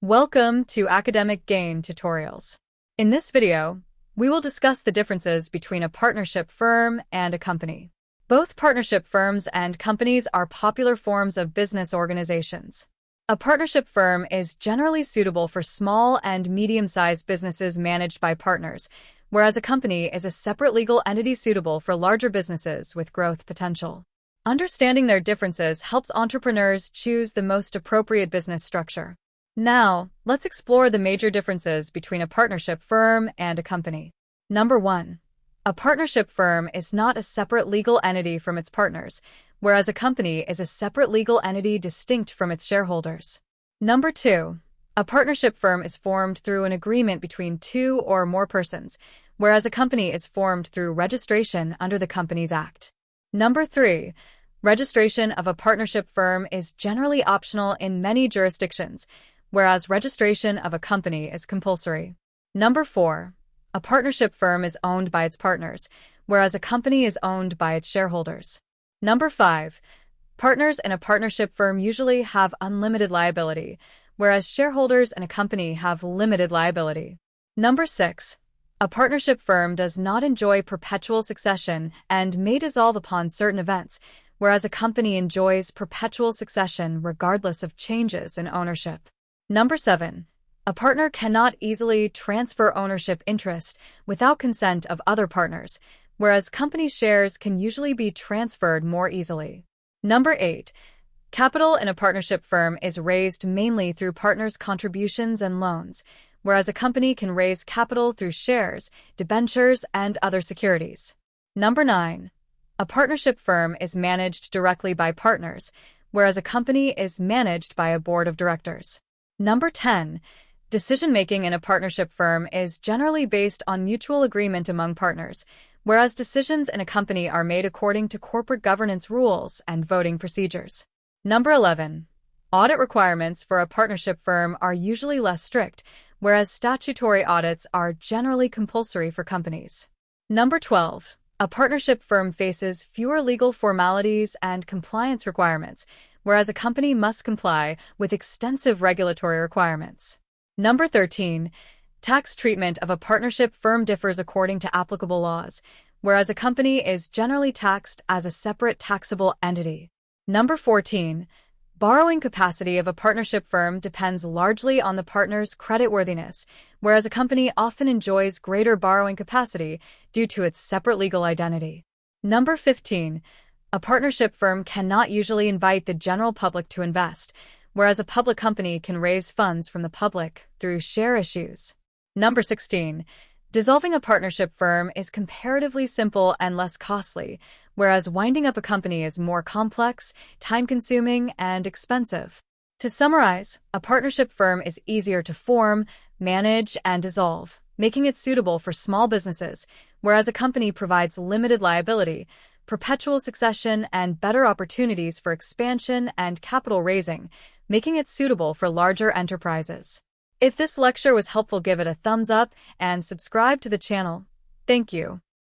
Welcome to Academic Gain Tutorials. In this video, we will discuss the differences between a partnership firm and a company. Both partnership firms and companies are popular forms of business organizations. A partnership firm is generally suitable for small and medium-sized businesses managed by partners, whereas a company is a separate legal entity suitable for larger businesses with growth potential. Understanding their differences helps entrepreneurs choose the most appropriate business structure. Now, let's explore the major differences between a partnership firm and a company. Number 1. A partnership firm is not a separate legal entity from its partners, whereas a company is a separate legal entity distinct from its shareholders. Number 2. A partnership firm is formed through an agreement between two or more persons, whereas a company is formed through registration under the Companies Act. Number 3. Registration of a partnership firm is generally optional in many jurisdictions, whereas registration of a company is compulsory. Number 4. A partnership firm is owned by its partners, whereas a company is owned by its shareholders. Number 5. Partners in a partnership firm usually have unlimited liability, whereas shareholders in a company have limited liability. Number 6. A partnership firm does not enjoy perpetual succession and may dissolve upon certain events, whereas a company enjoys perpetual succession regardless of changes in ownership. Number 7. A partner cannot easily transfer ownership interest without consent of other partners, whereas company shares can usually be transferred more easily. Number 8. Capital in a partnership firm is raised mainly through partners' contributions and loans, whereas a company can raise capital through shares, debentures, and other securities. Number 9. A partnership firm is managed directly by partners, whereas a company is managed by a board of directors. Number 10. Decision-making in a partnership firm is generally based on mutual agreement among partners, whereas decisions in a company are made according to corporate governance rules and voting procedures. Number 11. Audit requirements for a partnership firm are usually less strict, whereas statutory audits are generally compulsory for companies. Number 12. A partnership firm faces fewer legal formalities and compliance requirements, whereas a company must comply with extensive regulatory requirements. Number 13. Tax treatment of a partnership firm differs according to applicable laws, whereas a company is generally taxed as a separate taxable entity. Number 14. Borrowing capacity of a partnership firm depends largely on the partner's creditworthiness, whereas a company often enjoys greater borrowing capacity due to its separate legal identity. Number 15. A partnership firm cannot usually invite the general public to invest, whereas a public company can raise funds from the public through share issues. Number 16. Dissolving a partnership firm is comparatively simple and less costly, whereas winding up a company is more complex, time-consuming, and expensive. To summarize, a partnership firm is easier to form, manage, and dissolve, making it suitable for small businesses, whereas a company provides limited liability, perpetual succession, and better opportunities for expansion and capital raising, making it suitable for larger enterprises. If this lecture was helpful, give it a thumbs up and subscribe to the channel. Thank you.